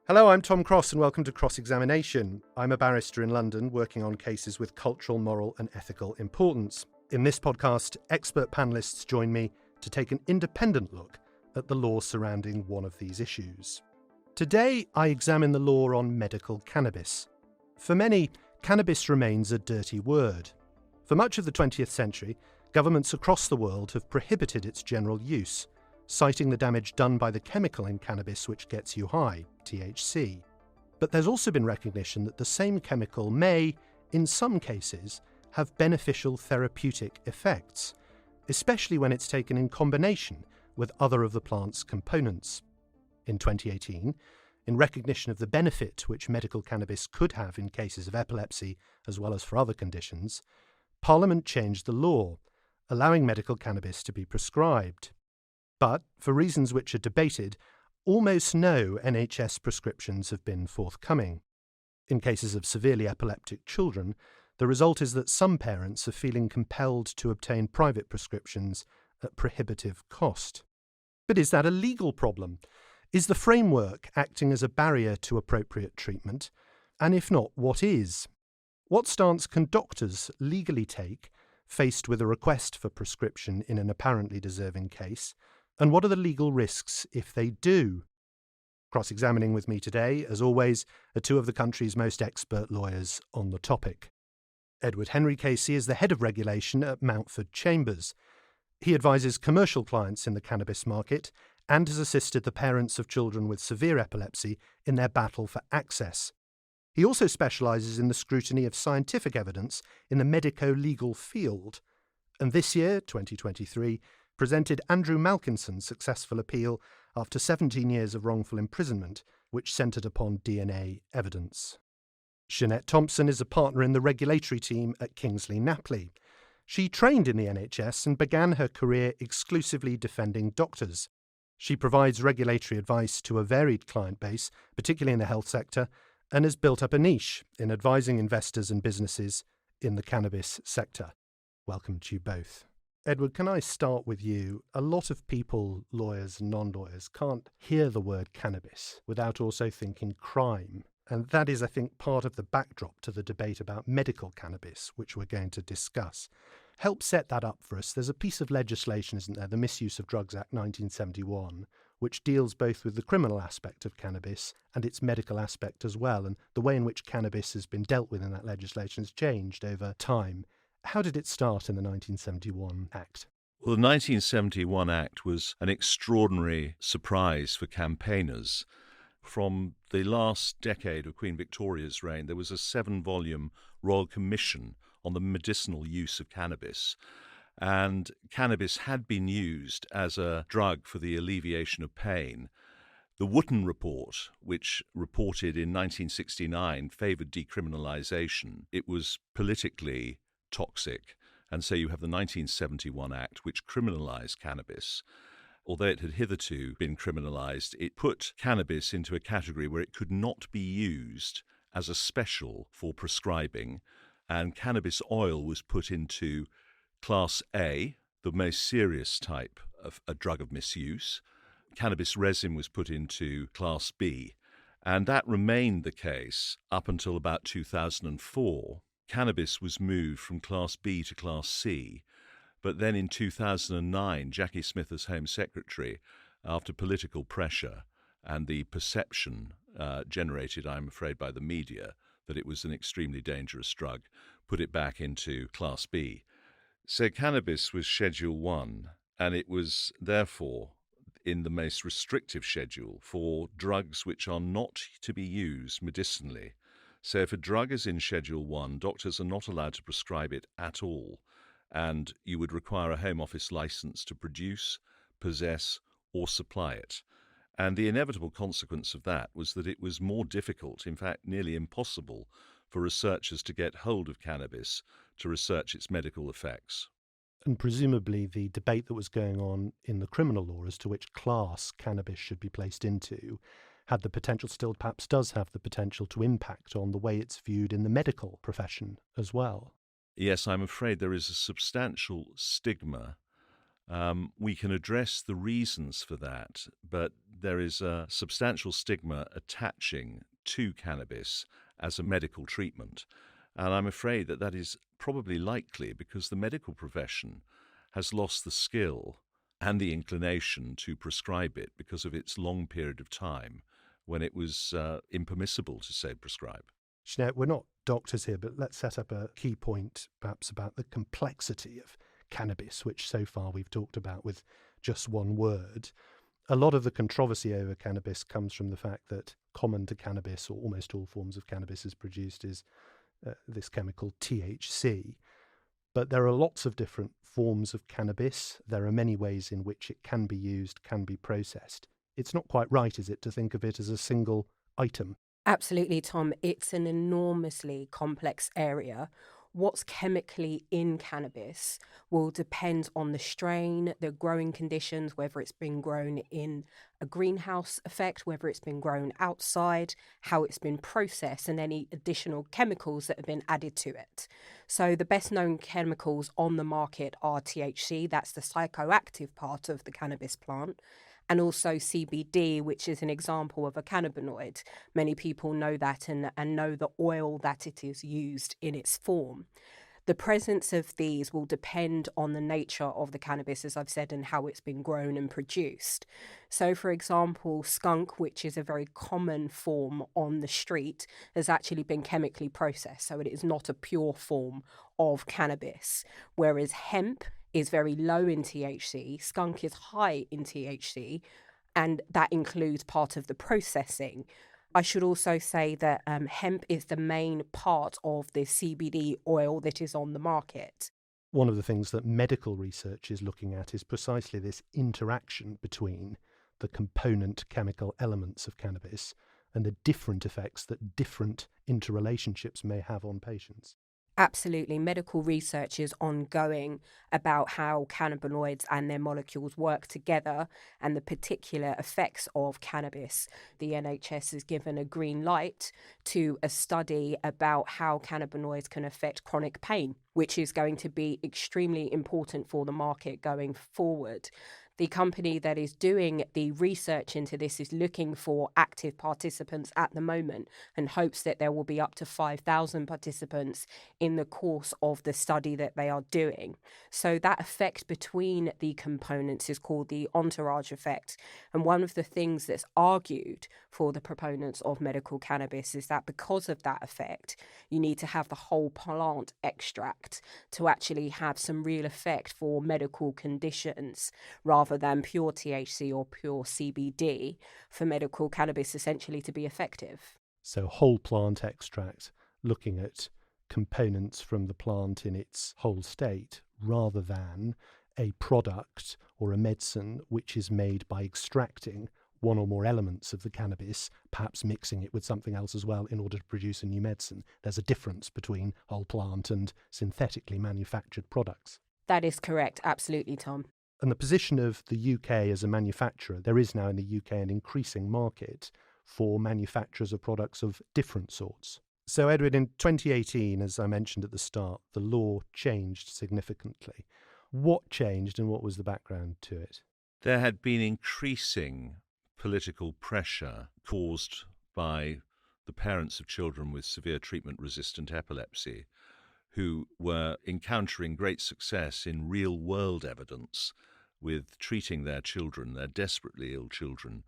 Hello, I'm Tom Cross and welcome to Cross-Examination. I'm a barrister in London working on cases with cultural, moral and ethical importance. In this podcast, expert panellists join me to take an independent look at the law surrounding one of these issues. Today, I examine the law on medical cannabis. For many, cannabis remains a dirty word. For much of the 20th century, governments across the world have prohibited its general use, citing the damage done by the chemical in cannabis which gets you high, THC. But there's also been recognition that the same chemical may, in some cases, have beneficial therapeutic effects, especially when it's taken in combination with other of the plant's components. In 2018, in recognition of the benefit which medical cannabis could have in cases of epilepsy as well as for other conditions, Parliament changed the law, allowing medical cannabis to be prescribed. But, for reasons which are debated, almost no NHS prescriptions have been forthcoming. In cases of severely epileptic children, the result is that some parents are feeling compelled to obtain private prescriptions at prohibitive cost. But is that a legal problem? Is the framework acting as a barrier to appropriate treatment? And if not, what is? What stance can doctors legally take, faced with a request for prescription in an apparently deserving case? And what are the legal risks if they do? Cross-examining with me today, as always, are two of the country's most expert lawyers on the topic. Edward Henry KC is the head of regulation at Mountford Chambers. He advises commercial clients in the cannabis market and has assisted the parents of children with severe epilepsy in their battle for access. He also specialises in the scrutiny of scientific evidence in the medico-legal field. And this year, 2023, presented Andrew Malkinson's successful appeal after 17 years of wrongful imprisonment, which centred upon DNA evidence. Jeanette Thompson is a partner in the regulatory team at Kingsley Napley. She trained in the NHS and began her career exclusively defending doctors. She provides regulatory advice to a varied client base, particularly in the health sector, and has built up a niche in advising investors and businesses in the cannabis sector. Welcome to you both. Edward, can I start with you? A lot of people, lawyers and non-lawyers, can't hear the word cannabis without also thinking crime. And that is, I think, part of the backdrop to the debate about medical cannabis, which we're going to discuss. Help set that up for us. There's a piece of legislation, isn't there, the Misuse of Drugs Act 1971, which deals both with the criminal aspect of cannabis and its medical aspect as well. And the way in which cannabis has been dealt with in that legislation has changed over time. How did it start in the 1971 Act? Well, the 1971 Act was an extraordinary surprise for campaigners. From the last decade of Queen Victoria's reign, there was a 7-volume Royal Commission on the medicinal use of cannabis. And cannabis had been used as a drug for the alleviation of pain. The Wootton Report, which reported in 1969, favoured decriminalisation. It was politically toxic, and so you have the 1971 Act, which criminalised cannabis. Although it had hitherto been criminalised, it put cannabis into a category where it could not be used as a special for prescribing, and cannabis oil was put into Class A, the most serious type of a drug of misuse. Cannabis resin was put into Class B, and that remained the case up until about 2004. Cannabis was moved from Class B to Class C, but then in 2009, Jackie Smith as Home Secretary, after political pressure and the perception generated, I'm afraid, by the media that it was an extremely dangerous drug, put it back into Class B. So cannabis was Schedule 1, and it was therefore in the most restrictive schedule for drugs which are not to be used medicinally. So if a drug is in Schedule 1, doctors are not allowed to prescribe it at all, and you would require a Home Office licence to produce, possess, or supply it. And the inevitable consequence of that was that it was more difficult, in fact nearly impossible, for researchers to get hold of cannabis to research its medical effects. And presumably the debate that was going on in the criminal law as to which class cannabis should be placed into had the potential, still perhaps does have the potential, to impact on the way it's viewed in the medical profession as well. Yes, I'm afraid there is a substantial stigma We can address the reasons for that, but there is a substantial stigma attaching to cannabis as a medical treatment. And I'm afraid that that is probably likely because the medical profession has lost the skill and the inclination to prescribe it because of its long period of time when it was impermissible to say prescribe. Sinead, we're not doctors here, but let's set up a key point perhaps about the complexity of cannabis, which so far we've talked about with just one word. A lot of the controversy over cannabis comes from the fact that common to cannabis, or almost all forms of cannabis is produced, is this chemical THC. But there are lots of different forms of cannabis. There are many ways in which it can be used, can be processed. It's not quite right, is it, to think of it as a single item? Absolutely, Tom. It's an enormously complex area. What's chemically in cannabis will depend on the strain, the growing conditions, whether it's been grown in a greenhouse effect, whether it's been grown outside, how it's been processed, and any additional chemicals that have been added to it. So the best known chemicals on the market are THC, that's the psychoactive part of the cannabis plant, and also CBD, which is an example of a cannabinoid. Many people know that and know the oil that it is used in its form. The presence of these will depend on the nature of the cannabis, as I've said, and how it's been grown and produced. So, for example, skunk, which is a very common form on the street, has actually been chemically processed. So it is not a pure form of cannabis, whereas hemp is very low in THC, skunk is high in THC, and that includes part of the processing. I should also say that hemp is the main part of the CBD oil that is on the market. One of the things that medical research is looking at is precisely this interaction between the component chemical elements of cannabis and the different effects that different interrelationships may have on patients. Absolutely. Medical research is ongoing about how cannabinoids and their molecules work together and the particular effects of cannabis. The NHS has given a green light to a study about how cannabinoids can affect chronic pain, which is going to be extremely important for the market going forward. The company that is doing the research into this is looking for active participants at the moment and hopes that there will be up to 5,000 participants in the course of the study that they are doing. So that effect between the components is called the entourage effect. And one of the things that's argued for the proponents of medical cannabis is that because of that effect, you need to have the whole plant extract to actually have some real effect for medical conditions rather than pure THC or pure CBD for medical cannabis essentially to be effective. So whole plant extract, looking at components from the plant in its whole state, rather than a product or a medicine which is made by extracting one or more elements of the cannabis, perhaps mixing it with something else as well in order to produce a new medicine. There's a difference between whole plant and synthetically manufactured products. That is correct. Absolutely, Tom. And the position of the UK as a manufacturer, there is now in the UK an increasing market for manufacturers of products of different sorts. So, Edward, in 2018, as I mentioned at the start, the law changed significantly. What changed and what was the background to it? There had been increasing political pressure caused by the parents of children with severe treatment-resistant epilepsy who were encountering great success in real-world evidence with treating their children, their desperately ill children,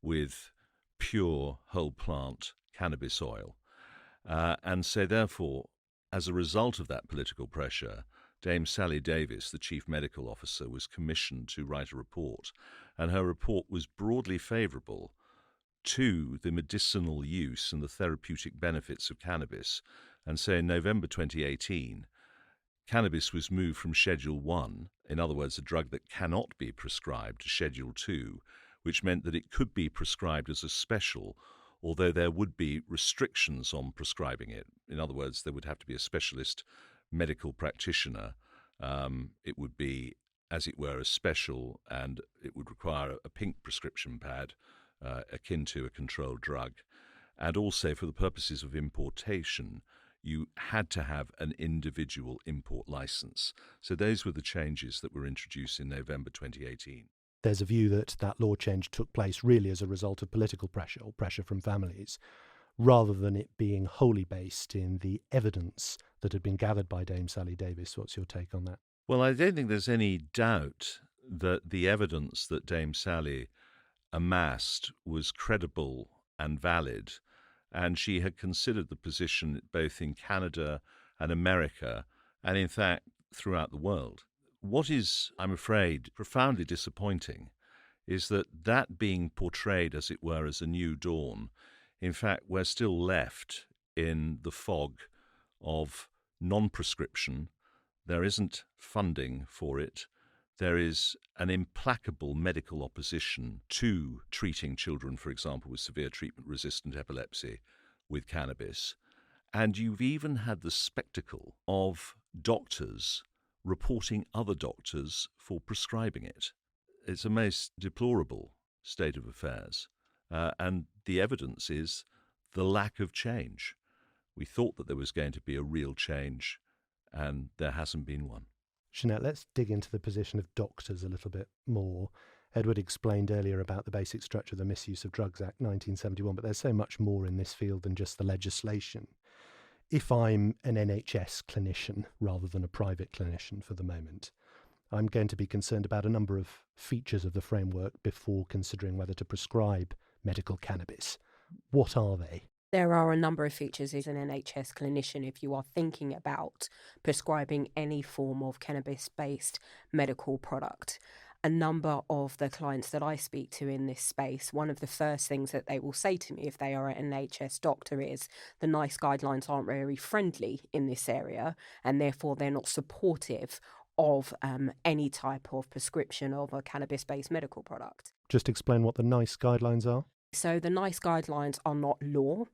with pure whole plant cannabis oil. And so therefore, as a result of that political pressure, Dame Sally Davis, the chief medical officer, was commissioned to write a report, and her report was broadly favourable to the medicinal use and the therapeutic benefits of cannabis. And so in November 2018, cannabis was moved from Schedule 1, in other words, a drug that cannot be prescribed, to Schedule 2, which meant that it could be prescribed as a special, although there would be restrictions on prescribing it. In other words, there would have to be a specialist medical practitioner. It would be, as it were, a special, and it would require a pink prescription pad akin to a controlled drug. And also, for the purposes of importation, you had to have an individual import license. So those were the changes that were introduced in November 2018. There's a view that that law change took place really as a result of political pressure or pressure from families, rather than it being wholly based in the evidence that had been gathered by Dame Sally Davis. What's your take on that? Well, I don't think there's any doubt that the evidence that Dame Sally amassed was credible and valid, and she had considered the position both in Canada and America, and in fact throughout the world. What is, I'm afraid, profoundly disappointing is that being portrayed, as it were, as a new dawn, in fact, we're still left in the fog of non-prescription. There isn't funding for it. There is an implacable medical opposition to treating children, for example, with severe treatment-resistant epilepsy with cannabis. And you've even had the spectacle of doctors reporting other doctors for prescribing it. It's a most deplorable state of affairs. And the evidence is the lack of change. We thought that there was going to be a real change, and there hasn't been one. Jeanette, let's dig into the position of doctors a little bit more. Edward explained earlier about the basic structure of the Misuse of Drugs Act 1971, but there's so much more in this field than just the legislation. If I'm an NHS clinician rather than a private clinician for the moment, I'm going to be concerned about a number of features of the framework before considering whether to prescribe medical cannabis. What are they? There are a number of features as an NHS clinician if you are thinking about prescribing any form of cannabis-based medical product. A number of the clients that I speak to in this space, one of the first things that they will say to me if they are an NHS doctor is the NICE guidelines aren't very friendly in this area, and therefore they're not supportive of any type of prescription of a cannabis-based medical product. Just explain what the NICE guidelines are. So the NICE guidelines are not law,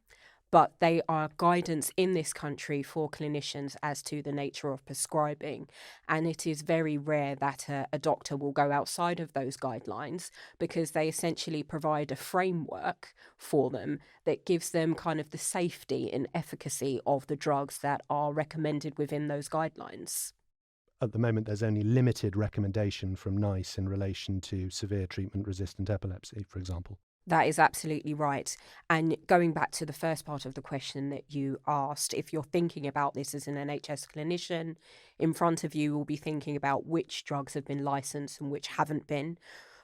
but they are guidance in this country for clinicians as to the nature of prescribing. And it is very rare that a doctor will go outside of those guidelines, because they essentially provide a framework for them that gives them kind of the safety and efficacy of the drugs that are recommended within those guidelines. At the moment, there's only limited recommendation from NICE in relation to severe treatment-resistant epilepsy, for example. That is absolutely right. And going back to the first part of the question that you asked, if you're thinking about this as an NHS clinician, in front of you will be thinking about which drugs have been licensed and which haven't been.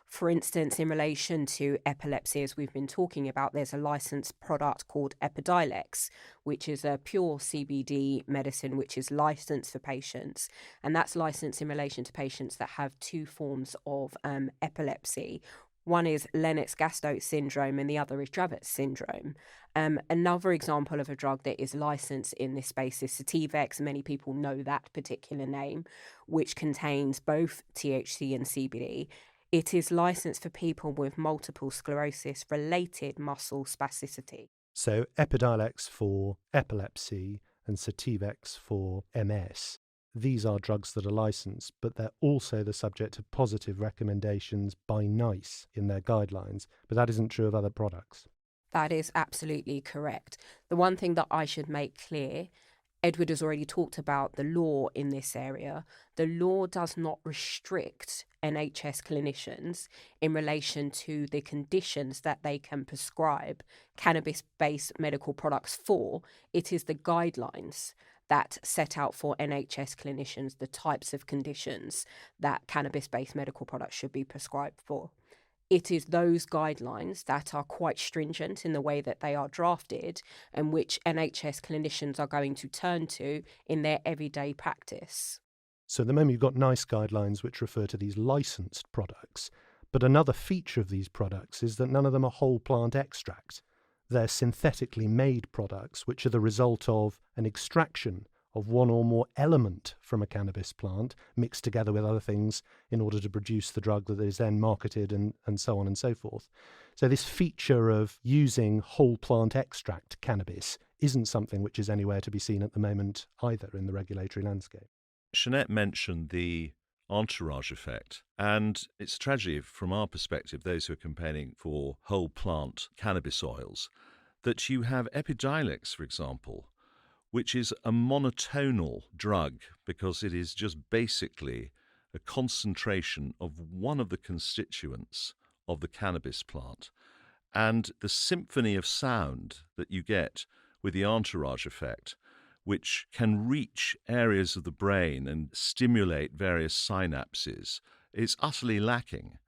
For instance, in relation to epilepsy, as we've been talking about, there's a licensed product called Epidiolex, which is a pure CBD medicine which is licensed for patients. And that's licensed in relation to patients that have two forms of epilepsy. One is Lennox-Gastaut syndrome and the other is Dravet syndrome. Another example of a drug that is licensed in this space is Sativex. Many people know that particular name, which contains both THC and CBD. It is licensed for people with multiple sclerosis-related muscle spasticity. So Epidiolex for epilepsy and Sativex for MS. These are drugs that are licensed, but they're also the subject of positive recommendations by NICE in their guidelines. But that isn't true of other products. That is absolutely correct. The one thing that I should make clear, Edward has already talked about the law in this area. The law does not restrict NHS clinicians in relation to the conditions that they can prescribe cannabis-based medical products for. It is the guidelines that set out for NHS clinicians the types of conditions that cannabis-based medical products should be prescribed for. It is those guidelines that are quite stringent in the way that they are drafted and which NHS clinicians are going to turn to in their everyday practice. So at the moment you've got NICE guidelines which refer to these licensed products, but another feature of these products is that none of them are whole plant extract. They're synthetically made products which are the result of an extraction of one or more element from a cannabis plant mixed together with other things in order to produce the drug that is then marketed and so on and so forth. So this feature of using whole plant extract cannabis isn't something which is anywhere to be seen at the moment either in the regulatory landscape. Jeanette mentioned the entourage effect, and it's a tragedy from our perspective, those who are campaigning for whole plant cannabis oils, that you have Epidiolex, for example, which is a monotonal drug because it is just basically a concentration of one of the constituents of the cannabis plant. And the symphony of sound that you get with the entourage effect, which can reach areas of the brain and stimulate various synapses, is utterly lacking.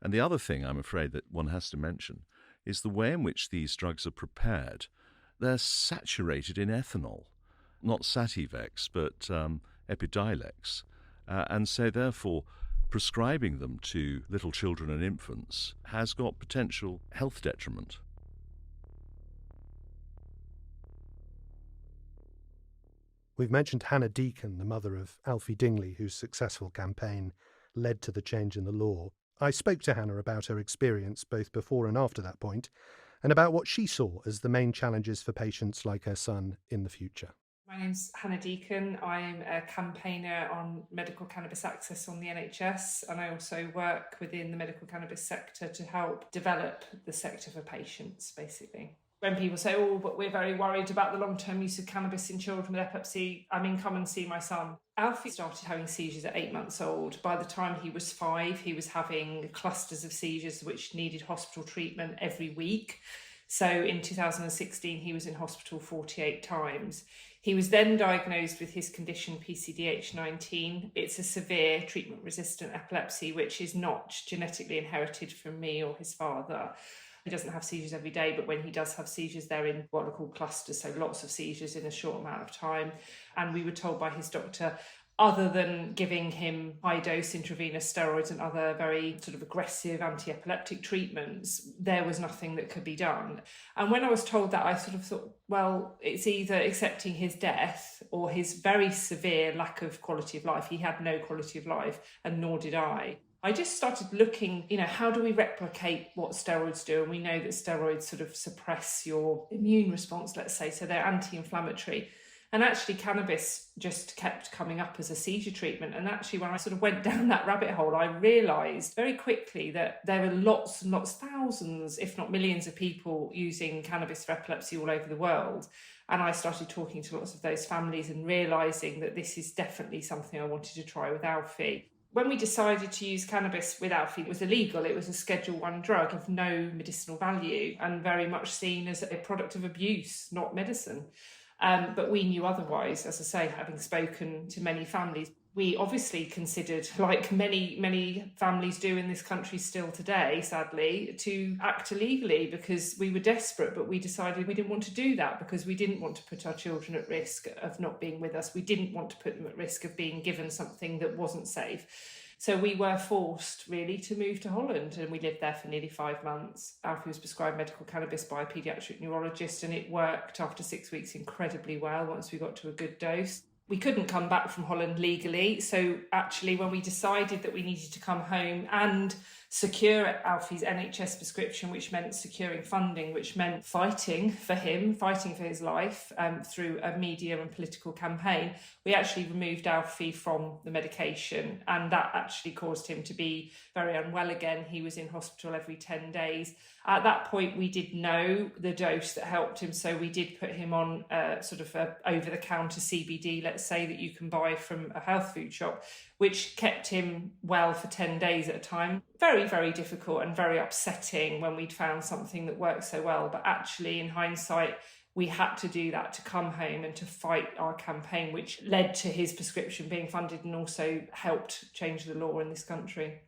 And the other thing I'm afraid that one has to mention is the way in which these drugs are prepared. They're saturated in ethanol, not Sativex, but Epidiolex. And so therefore, prescribing them to little children and infants has got potential health detriment. We've mentioned Hannah Deacon, the mother of Alfie Dingley, whose successful campaign led to the change in the law. I spoke to Hannah about her experience both before and after that point, and about what she saw as the main challenges for patients like her son in the future. My name's Hannah Deacon. I'm a campaigner on medical cannabis access on the NHS, and I also work within the medical cannabis sector to help develop the sector for patients, basically. When people say, oh, but we're very worried about the long-term use of cannabis in children with epilepsy, I mean, come and see my son. Alfie started having seizures at 8 months old. By the time he was 5, he was having clusters of seizures which needed hospital treatment every week. So in 2016, he was in hospital 48 times. He was then diagnosed with his condition PCDH19. It's a severe treatment-resistant epilepsy, which is not genetically inherited from me or his father. He doesn't have seizures every day, but when he does have seizures, they're in what are called clusters, so lots of seizures in a short amount of time. And we were told by his doctor, other than giving him high-dose intravenous steroids and other very sort of aggressive anti-epileptic treatments, there was nothing that could be done. And when I was told that, I sort of thought, well, it's either accepting his death or his very severe lack of quality of life. He had no quality of life, and nor did I. I just started looking, how do we replicate what steroids do? And we know that steroids sort of suppress your immune response, let's say, so they're anti-inflammatory. And actually cannabis just kept coming up as a seizure treatment. And actually when I sort of went down that rabbit hole, I realised very quickly that there are lots and lots, thousands, if not millions of people using cannabis for epilepsy all over the world. And I started talking to lots of those families and realising that this is definitely something I wanted to try with Alfie. When we decided to use cannabis with Alfie, it was illegal. It was a Schedule 1 drug of no medicinal value and very much seen as a product of abuse, not medicine. But we knew otherwise, as I say, having spoken to many families. We obviously considered, like many families do in this country still today, sadly, to act illegally because we were desperate, but we decided we didn't want to do that because we didn't want to put our children at risk of not being with us. We didn't want to put them at risk of being given something that wasn't safe. So we were forced, really, to move to Holland, and we lived there for nearly 5 months. Alfie was prescribed medical cannabis by a paediatric neurologist, and it worked after 6 weeks incredibly well once we got to a good dose. We couldn't come back from Holland legally, so actually when we decided that we needed to come home and secure Alfie's NHS prescription, which meant securing funding, which meant fighting for him, fighting for his life through a media and political campaign, we actually removed Alfie from the medication, and that actually caused him to be very unwell again. He was in hospital every 10 days. At that point, we did know the dose that helped him, so we did put him on sort of a over-the-counter CBD, let's say, that you can buy from a health food shop, which kept him well for 10 days at a time. Very, very difficult and very upsetting when we'd found something that worked so well. But actually, in hindsight, we had to do that to come home and to fight our campaign, which led to his prescription being funded and also helped change the law in this country.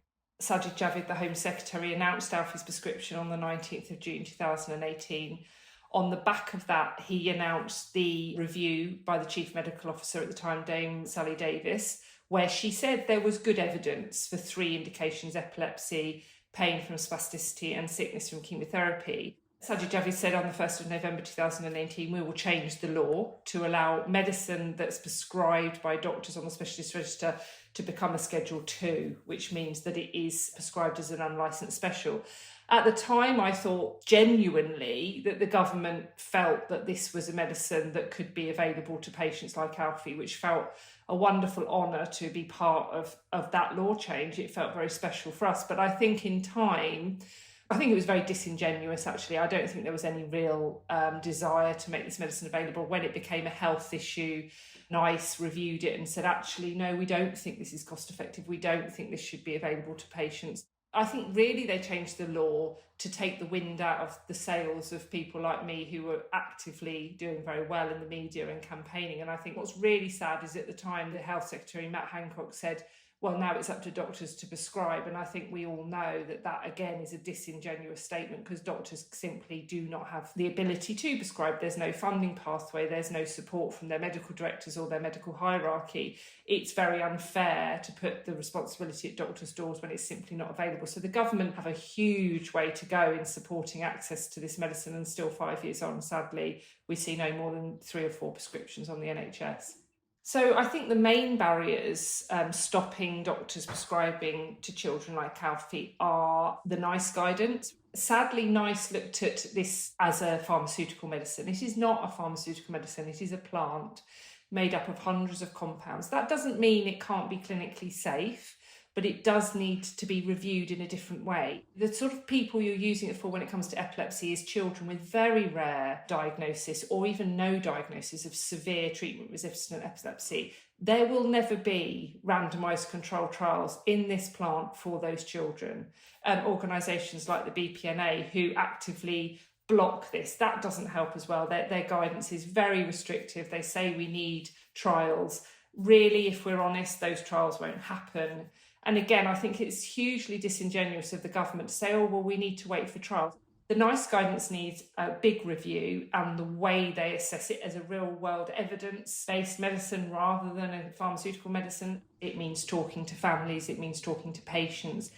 Sajid Javid, the Home Secretary, announced Alfie's prescription on the 19th of June 2018. On the back of that, he announced the review by the Chief Medical Officer at the time, Dame Sally Davis, where she said there was good evidence for 3 indications: epilepsy, pain from spasticity and sickness from chemotherapy. Sajid Javid said on the 1st of November 2018, we will change the law to allow medicine that's prescribed by doctors on the specialist register to become a Schedule 2, which means that it is prescribed as an unlicensed special. At the time, I thought genuinely that the government felt that this was a medicine that could be available to patients like Alfie, which felt a wonderful honour to be part of that law change. It felt very special for us. But I think in time, I think it was very disingenuous, actually. I don't think there was any real desire to make this medicine available. When it became a health issue, NICE reviewed it and said, actually, no, we don't think this is cost effective. We don't think this should be available to patients. I think really they changed the law to take the wind out of the sails of people like me who were actively doing very well in the media and campaigning. And I think what's really sad is at the time the Health Secretary, Matt Hancock, said, well, now it's up to doctors to prescribe. And I think we all know that again, is a disingenuous statement, because doctors simply do not have the ability to prescribe. There's no funding pathway. There's no support from their medical directors or their medical hierarchy. It's very unfair to put the responsibility at doctors' doors when it's simply not available. So the government have a huge way to go in supporting access to this medicine. And still 5 years on, sadly, we see no more than 3 or 4 prescriptions on the NHS. So I think the main barriers stopping doctors prescribing to children like Alfie are the NICE guidance. Sadly, NICE looked at this as a pharmaceutical medicine. It is not a pharmaceutical medicine. It is a plant made up of hundreds of compounds. That doesn't mean it can't be clinically safe, but it does need to be reviewed in a different way. The sort of people you're using it for when it comes to epilepsy is children with very rare diagnosis or even no diagnosis of severe treatment-resistant epilepsy. There will never be randomised controlled trials in this plant for those children. Organisations like the BPNA who actively block this, that doesn't help as well. Their guidance is very restrictive. They say we need trials. Really, if we're honest, those trials won't happen. And again, I think it's hugely disingenuous of the government to say, oh, well, we need to wait for trials. The NICE guidance needs a big review, and the way they assess it as a real-world evidence-based medicine rather than a pharmaceutical medicine. It means talking to families, it means talking to patients.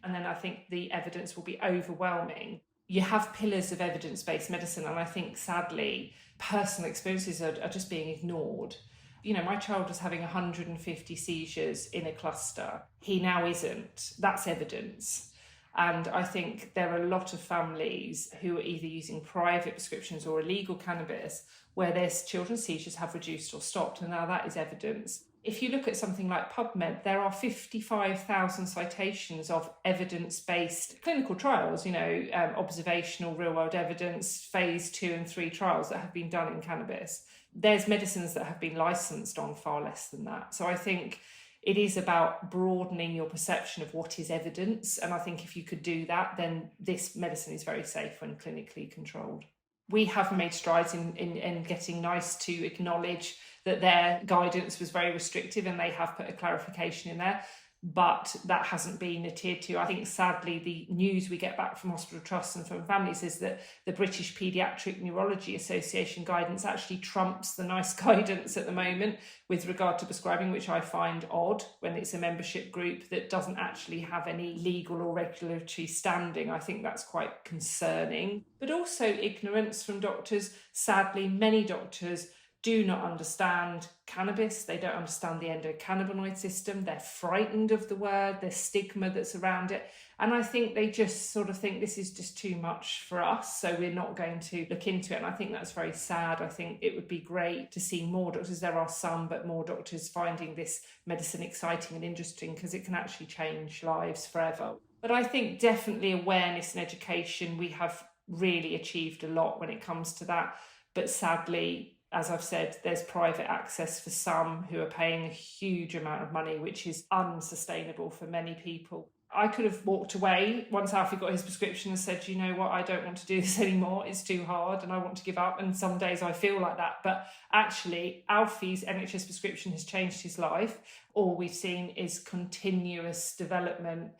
And then I think the evidence will be overwhelming. You have pillars of evidence-based medicine, and I think, sadly, personal experiences are just being ignored. You know, my child was having 150 seizures in a cluster. He now isn't. That's evidence. And I think there are a lot of families who are either using private prescriptions or illegal cannabis where their children's seizures have reduced or stopped, and now that is evidence. If you look at something like PubMed, there are 55,000 citations of evidence-based clinical trials, observational real-world evidence, phase 2 and 3 trials that have been done in cannabis. There's medicines that have been licensed on far less than that. So I think it is about broadening your perception of what is evidence. And I think if you could do that, then this medicine is very safe when clinically controlled. We have made strides in getting NICE to acknowledge that their guidance was very restrictive, and they have put a clarification in there. But that hasn't been adhered to. I think, sadly, the news we get back from hospital trusts and from families is that the British Paediatric Neurology Association guidance actually trumps the NICE guidance at the moment with regard to prescribing, which I find odd when it's a membership group that doesn't actually have any legal or regulatory standing. I think that's quite concerning. But also ignorance from doctors. Sadly, many doctors do not understand cannabis. They don't understand the endocannabinoid system. They're frightened of the word, the stigma that's around it. And I think they just sort of think this is just too much for us, so we're not going to look into it. And I think that's very sad. I think it would be great to see more doctors. There are some, but more doctors finding this medicine exciting and interesting, because it can actually change lives forever. But I think definitely awareness and education, we have really achieved a lot when it comes to that. But sadly, as I've said, there's private access for some who are paying a huge amount of money, which is unsustainable for many people. I could have walked away once Alfie got his prescription and said, you know what, I don't want to do this anymore. It's too hard and I want to give up. And some days I feel like that. But actually, Alfie's NHS prescription has changed his life. All we've seen is continuous development.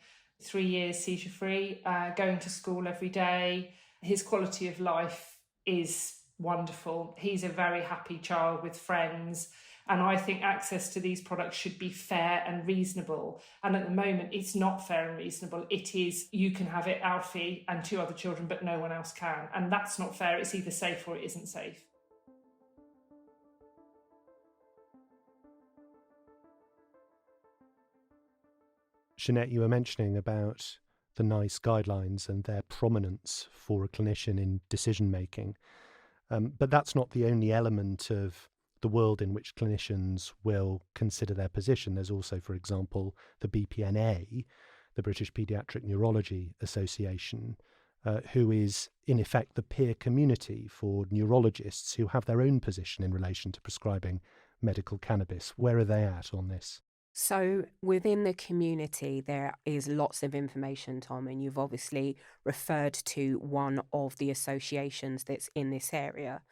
3 years seizure-free, going to school every day. His quality of life is wonderful. He's a very happy child with friends. And I think access to these products should be fair and reasonable. And at the moment, it's not fair and reasonable. It is, you can have it, Alfie and 2 other children, but no one else can. And that's not fair. It's either safe or it isn't safe. Jeanette, you were mentioning about the NICE guidelines and their prominence for a clinician in decision-making. But that's not the only element of the world in which clinicians will consider their position. There's also, for example, the BPNA, the British Paediatric Neurology Association, who is in effect the peer community for neurologists who have their own position in relation to prescribing medical cannabis. Where are they at on this? So within the community, there is lots of information, Tom, and you've obviously referred to one of the associations that's in this area.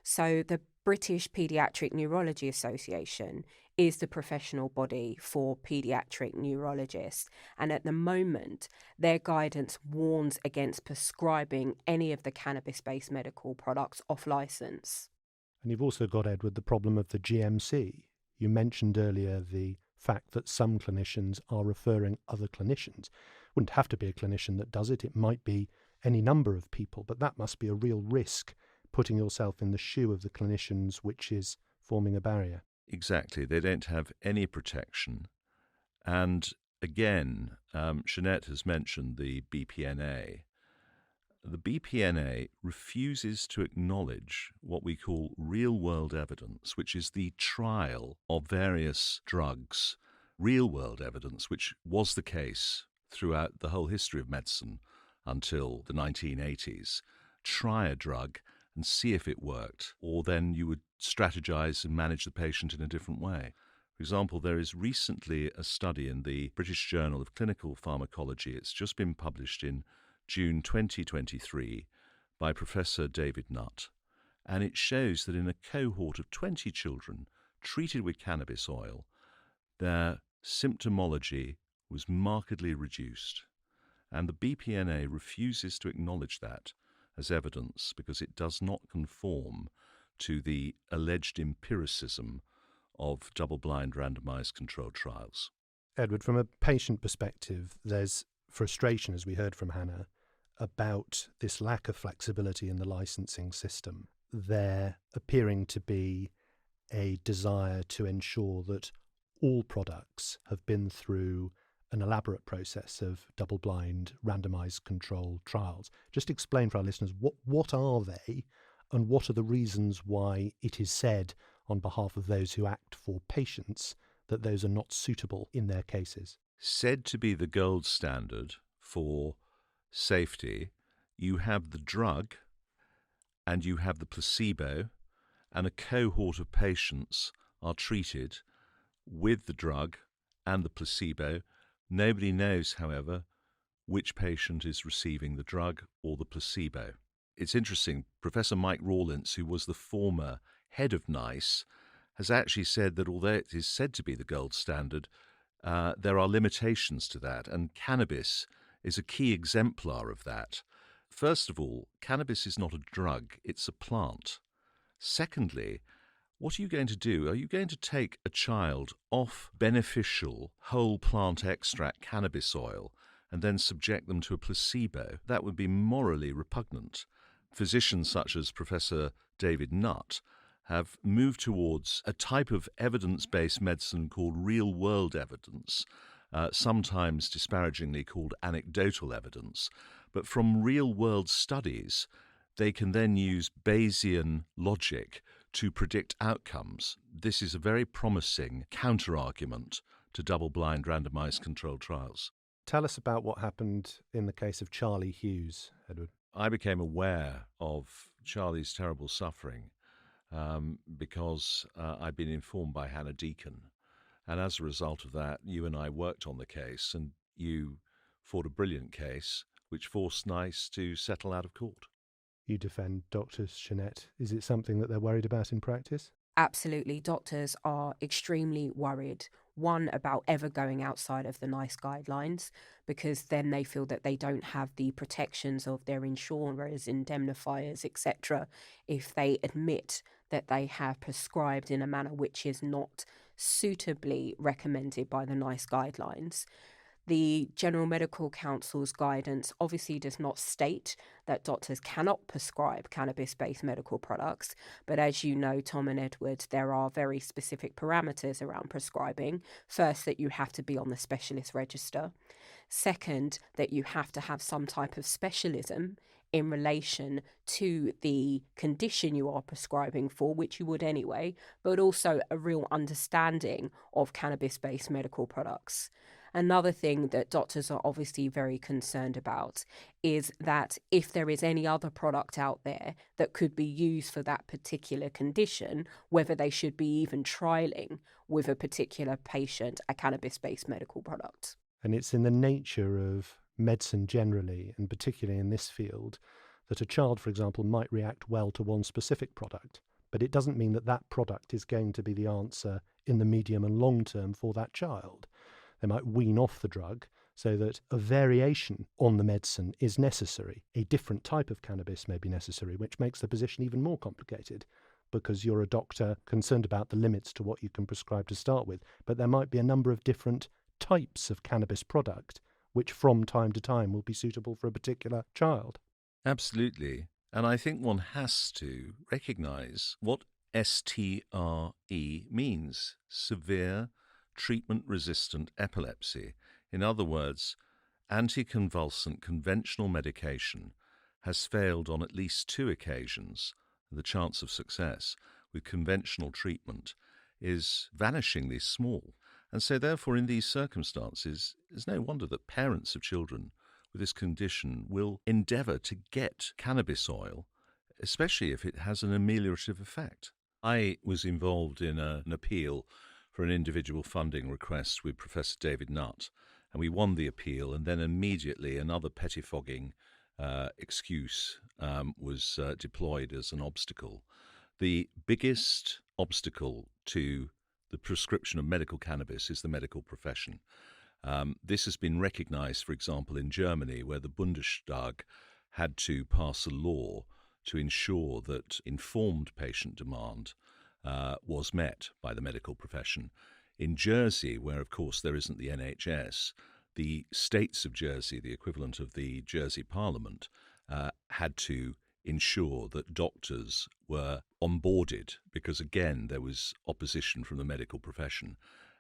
So the British Paediatric Neurology Association is the professional body for paediatric neurologists. And at the moment, their guidance warns against prescribing any of the cannabis-based medical products off licence. And you've also got, Edward, the problem of the GMC. You mentioned earlier the fact that some clinicians are referring other clinicians. Wouldn't have to be a clinician that does it. It might be any number of people, but that must be a real risk, putting yourself in the shoe of the clinicians, which is forming a barrier. Exactly. They don't have any protection. And again, Jeanette has mentioned the BPNA. The BPNA refuses to acknowledge what we call real-world evidence, which is the trial of various drugs, real-world evidence, which was the case throughout the whole history of medicine until the 1980s. Try a drug and see if it worked, or then you would strategize and manage the patient in a different way. For example, there is recently a study in the British Journal of Clinical Pharmacology. It's just been published in June 2023 by Professor David Nutt, and it shows that in a cohort of 20 children treated with cannabis oil, their symptomology was markedly reduced, and the BPNA refuses to acknowledge that as evidence because it does not conform to the alleged empiricism of double-blind randomized controlled trials. Edward, from a patient perspective, there's frustration, as we heard from Hannah, about this lack of flexibility in the licensing system. There appearing to be a desire to ensure that all products have been through an elaborate process of double-blind, randomised controlled trials. Just explain for our listeners, what are they and what are the reasons why it is said on behalf of those who act for patients that those are not suitable in their cases? Said to be the gold standard for safety, you have the drug and you have the placebo, and a cohort of patients are treated with the drug and the placebo. Nobody knows, however, which patient is receiving the drug or the placebo. It's interesting, Professor Mike Rawlins, who was the former head of NICE, has actually said that although it is said to be the gold standard, there are limitations to that, and cannabis is a key exemplar of that. First of all, cannabis is not a drug, it's a plant. Secondly, what are you going to do? Are you going to take a child off beneficial whole plant extract cannabis oil and then subject them to a placebo? That would be morally repugnant. Physicians such as Professor David Nutt have moved towards a type of evidence-based medicine called real-world evidence, sometimes disparagingly called anecdotal evidence. But from real-world studies, they can then use Bayesian logic to predict outcomes. This is a very promising counter-argument to double-blind randomized controlled trials. Tell us about what happened in the case of Charlie Hughes, Edward. I became aware of Charlie's terrible suffering because I'd been informed by Hannah Deacon. And as a result of that, you and I worked on the case, and you fought a brilliant case which forced NICE to settle out of court. You defend doctors, Jeanette. Is it something that they're worried about in practice? Absolutely. Doctors are extremely worried, one, about ever going outside of the NICE guidelines, because then they feel that they don't have the protections of their insurers, indemnifiers, etc., if they admit that they have prescribed in a manner which is not suitably recommended by the NICE guidelines. The General Medical Council's guidance obviously does not state that doctors cannot prescribe cannabis-based medical products, but as you know, Tom and Edward, there are very specific parameters around prescribing. First, that you have to be on the specialist register. Second, that you have to have some type of specialism in relation to the condition you are prescribing for, which you would anyway, but also a real understanding of cannabis-based medical products. Another thing that doctors are obviously very concerned about is that if there is any other product out there that could be used for that particular condition, whether they should be even trialing with a particular patient a cannabis-based medical product. And it's in the nature of medicine generally, and particularly in this field, that a child, for example, might react well to one specific product, but it doesn't mean that that product is going to be the answer in the medium and long term for that child. They might wean off the drug so that a variation on the medicine is necessary. A different type of cannabis may be necessary, which makes the position even more complicated because you're a doctor concerned about the limits to what you can prescribe to start with. But there might be a number of different types of cannabis product which from time to time will be suitable for a particular child. Absolutely. And I think one has to recognise what STRE means: severe treatment-resistant epilepsy. In other words, anticonvulsant conventional medication has failed on at least 2 occasions. The chance of success with conventional treatment is vanishingly small. And so therefore, in these circumstances, it's no wonder that parents of children with this condition will endeavour to get cannabis oil, especially if it has an ameliorative effect. I was involved in an appeal for an individual funding request with Professor David Nutt, and we won the appeal, and then immediately another pettifogging excuse was deployed as an obstacle. The biggest obstacle to the prescription of medical cannabis is the medical profession. This has been recognised, for example, in Germany, where the Bundestag had to pass a law to ensure that informed patient demand was met by the medical profession. In Jersey, where, of course, there isn't the NHS, the states of Jersey, the equivalent of the Jersey Parliament, had to ensure that doctors were onboarded because, again, there was opposition from the medical profession.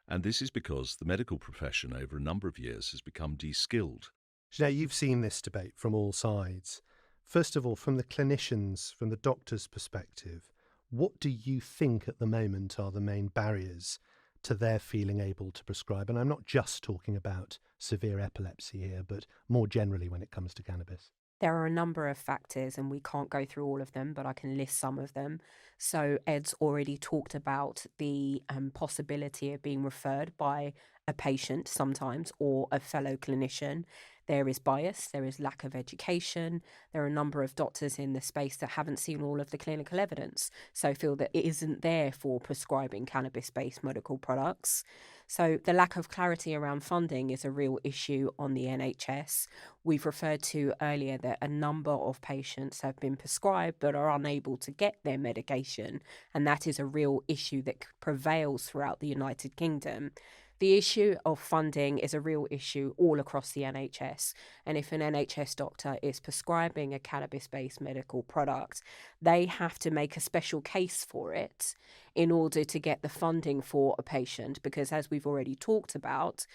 And this is because the medical profession over a number of years has become de-skilled. Now, you've seen this debate from all sides. First of all, from the clinicians, from the doctor's perspective, what do you think at the moment are the main barriers to their feeling able to prescribe? And I'm not just talking about severe epilepsy here, but more generally when it comes to cannabis. There are a number of factors, and we can't go through all of them, but I can list some of them. So Ed's already talked about the possibility of being referred by a patient sometimes or a fellow clinician. There is bias, there is lack of education. There are a number of doctors in the space that haven't seen all of the clinical evidence, so feel that it isn't there for prescribing cannabis-based medical products. So the lack of clarity around funding is a real issue on the NHS. We've referred to earlier that a number of patients have been prescribed but are unable to get their medication, and that is a real issue that prevails throughout the United Kingdom. The issue of funding is a real issue all across the NHS. And if an NHS doctor is prescribing a cannabis-based medical product, they have to make a special case for it in order to get the funding for a patient. Because as we've already talked about,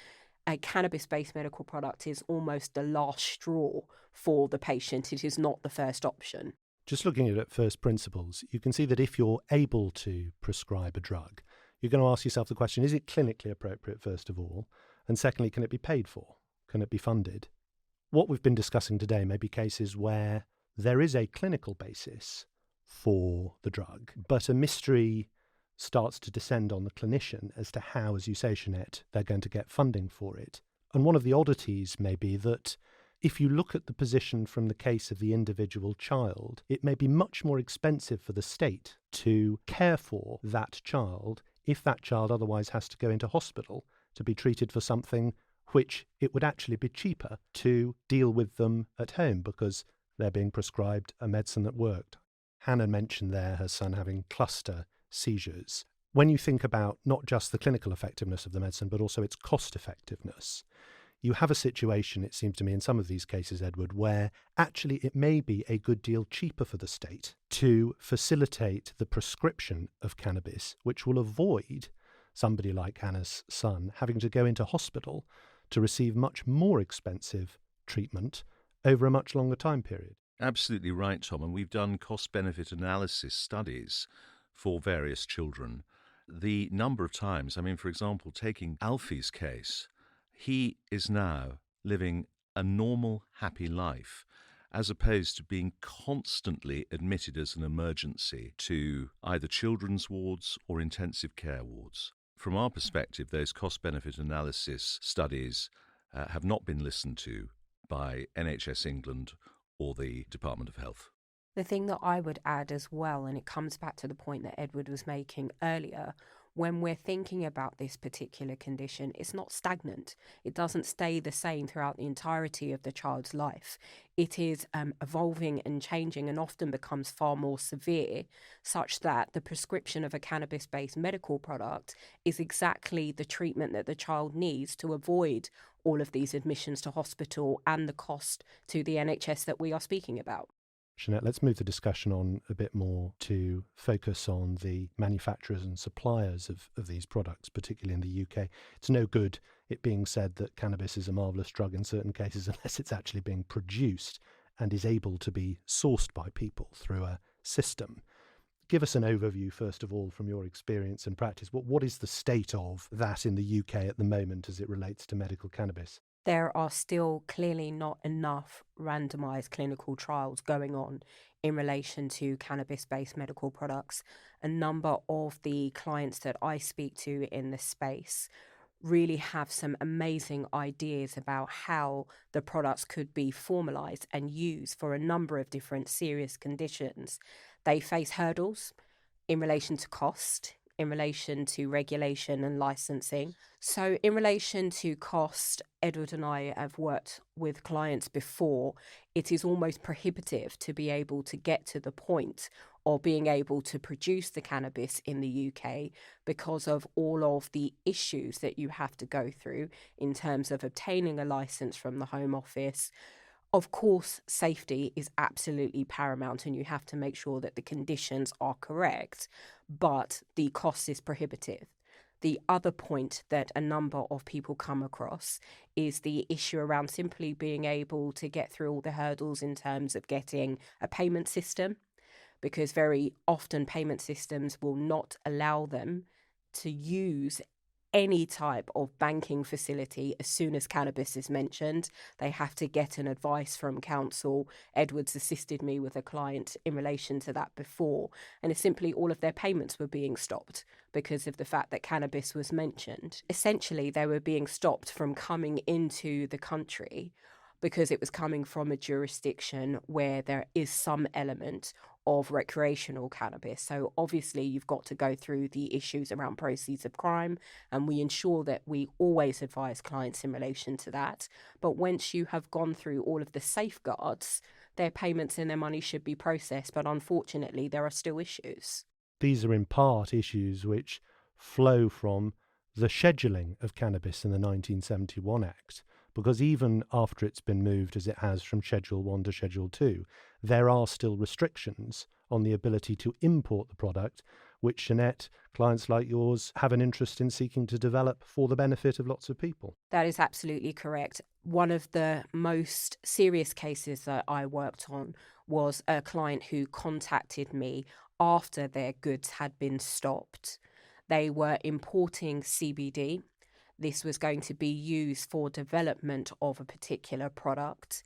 a cannabis-based medical product is almost the last straw for the patient. It is not the first option. Just looking at it at first principles, you can see that if you're able to prescribe a drug, you're going to ask yourself the question, is it clinically appropriate, first of all? And secondly, can it be paid for? Can it be funded? What we've been discussing today may be cases where there is a clinical basis for the drug, but a mystery starts to descend on the clinician as to how, as you say, Jeanette, they're going to get funding for it. And one of the oddities may be that if you look at the position from the case of the individual child, it may be much more expensive for the state to care for that child if that child otherwise has to go into hospital to be treated for something which it would actually be cheaper to deal with them at home because they're being prescribed a medicine that worked. Hannah mentioned there her son having cluster seizures. When you think about not just the clinical effectiveness of the medicine, but also its cost effectiveness, you have a situation, it seems to me, in some of these cases, Edward, where actually it may be a good deal cheaper for the state to facilitate the prescription of cannabis, which will avoid somebody like Hannah's son having to go into hospital to receive much more expensive treatment over a much longer time period. Absolutely right, Tom. And we've done cost-benefit analysis studies for various children. The number of times, for example, taking Alfie's case, he is now living a normal, happy life, as opposed to being constantly admitted as an emergency to either children's wards or intensive care wards. From our perspective, those cost-benefit analysis studies have not been listened to by NHS England or the Department of Health. The thing that I would add as well, and it comes back to the point that Edward was making earlier, when we're thinking about this particular condition, it's not stagnant. It doesn't stay the same throughout the entirety of the child's life. It is evolving and changing, and often becomes far more severe, such that the prescription of a cannabis-based medical product is exactly the treatment that the child needs to avoid all of these admissions to hospital and the cost to the NHS that we are speaking about. Jeanette, let's move the discussion on a bit more to focus on the manufacturers and suppliers of these products, particularly in the UK. It's no good it being said that cannabis is a marvellous drug in certain cases unless it's actually being produced and is able to be sourced by people through a system. Give us an overview, first of all, from your experience and practice. What is the state of that in the UK at the moment as it relates to medical cannabis? There are still clearly not enough randomized clinical trials going on in relation to cannabis-based medical products. A number of the clients that I speak to in this space really have some amazing ideas about how the products could be formalized and used for a number of different serious conditions. They face hurdles in relation to cost, in relation to regulation and licensing. So in relation to cost, Edward and I have worked with clients before. It is almost prohibitive to be able to get to the point of being able to produce the cannabis in the UK because of all of the issues that you have to go through in terms of obtaining a license from the Home Office. Of course, safety is absolutely paramount and you have to make sure that the conditions are correct, but the cost is prohibitive. The other point that a number of people come across is the issue around simply being able to get through all the hurdles in terms of getting a payment system, because very often payment systems will not allow them to use any type of banking facility as soon as cannabis is mentioned. They have to get an advice from counsel. Edward's assisted me with a client in relation to that before, and it's simply all of their payments were being stopped because of the fact that cannabis was mentioned. Essentially, they were being stopped from coming into the country because it was coming from a jurisdiction where there is some element of recreational cannabis. So obviously you've got to go through the issues around proceeds of crime, and we ensure that we always advise clients in relation to that. But once you have gone through all of the safeguards, their payments and their money should be processed, but unfortunately there are still issues. These are in part issues which flow from the scheduling of cannabis in the 1971 Act, because even after it's been moved, as it has, from Schedule 1 to Schedule 2, there are still restrictions on the ability to import the product, which, Jeanette, clients like yours have an interest in seeking to develop for the benefit of lots of people. That is absolutely correct. One of the most serious cases that I worked on was a client who contacted me after their goods had been stopped. They were importing CBD. This was going to be used for development of a particular product.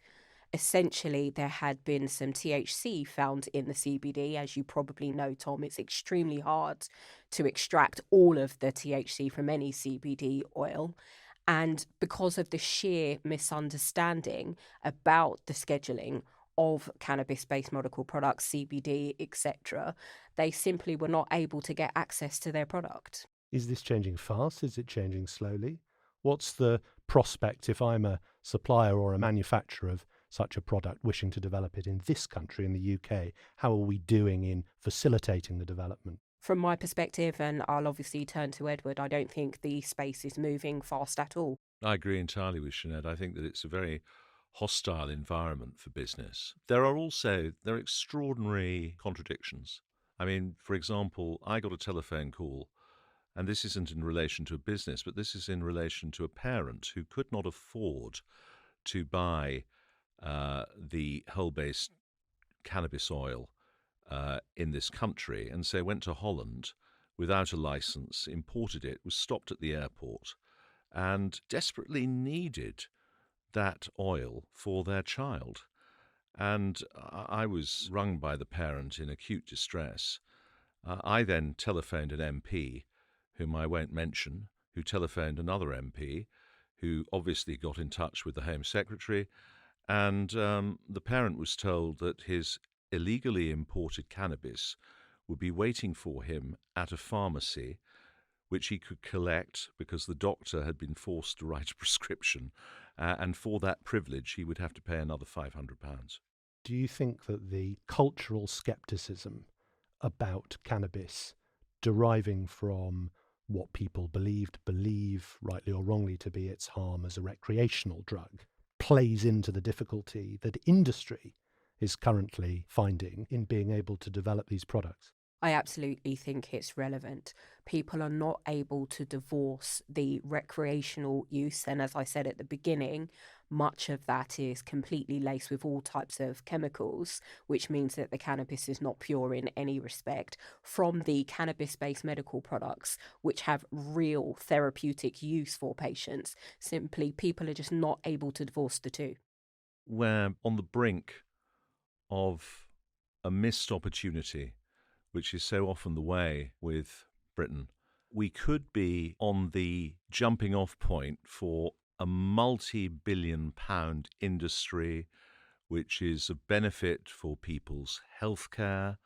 Essentially, there had been some THC found in the CBD. As you probably know, Tom, it's extremely hard to extract all of the THC from any CBD oil. And because of the sheer misunderstanding about the scheduling of cannabis-based medical products, CBD, etc., they simply were not able to get access to their product. Is this changing fast? Is it changing slowly? What's the prospect if I'm a supplier or a manufacturer of such a product wishing to develop it in this country, in the UK? How are we doing in facilitating the development? From my perspective, and I'll obviously turn to Edward, I don't think the space is moving fast at all. I agree entirely with Jeanette. I think that it's a very hostile environment for business. There are extraordinary contradictions. I mean, for example, I got a telephone call, and this isn't in relation to a business, but this is in relation to a parent who could not afford to buy the whole-based cannabis oil in this country, and so went to Holland without a license, imported it, was stopped at the airport, and desperately needed that oil for their child. And I was rung by the parent in acute distress. I then telephoned an MP, whom I won't mention, who telephoned another MP, who obviously got in touch with the Home Secretary, and the parent was told that his illegally imported cannabis would be waiting for him at a pharmacy, which he could collect because the doctor had been forced to write a prescription, and for that privilege he would have to pay another £500. Do you think that the cultural scepticism about cannabis deriving from what people believe, rightly or wrongly, to be its harm as a recreational drug, plays into the difficulty that industry is currently finding in being able to develop these products? I absolutely think it's relevant. People are not able to divorce the recreational use. And as I said at the beginning, much of that is completely laced with all types of chemicals, which means that the cannabis is not pure in any respect, from the cannabis-based medical products, which have real therapeutic use for patients. Simply, people are just not able to divorce the two. We're on the brink of a missed opportunity, which is so often the way with Britain. We could be on the jumping off point for a multi-billion-pound industry, which is of benefit for people's healthcare,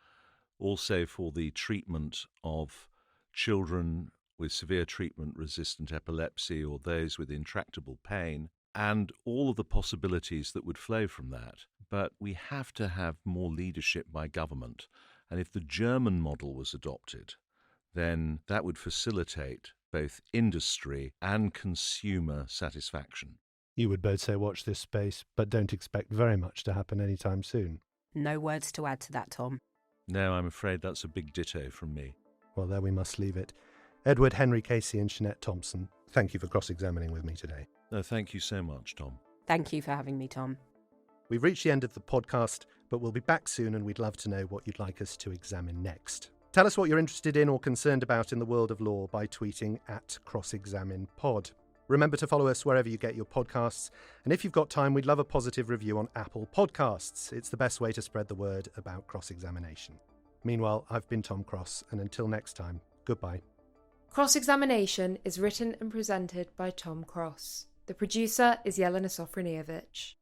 also for the treatment of children with severe treatment-resistant epilepsy or those with intractable pain, and all of the possibilities that would flow from that. But we have to have more leadership by government. And if the German model was adopted, then that would facilitate both industry and consumer satisfaction. You would both say watch this space, but don't expect very much to happen anytime soon. No words to add to that, Tom. No, I'm afraid that's a big ditto from me. Well, there we must leave it. Edward Henry Casey and Jeanette Thompson, thank you for cross-examining with me today. No, thank you so much, Tom. Thank you for having me, Tom. We've reached the end of the podcast, but we'll be back soon and we'd love to know what you'd like us to examine next. Tell us what you're interested in or concerned about in the world of law by tweeting at CrossExaminePod. Remember to follow us wherever you get your podcasts, and if you've got time, we'd love a positive review on Apple Podcasts. It's the best way to spread the word about cross-examination. Meanwhile, I've been Tom Cross, and until next time, goodbye. Cross-Examination is written and presented by Tom Cross. The producer is Jelena Sofronievich.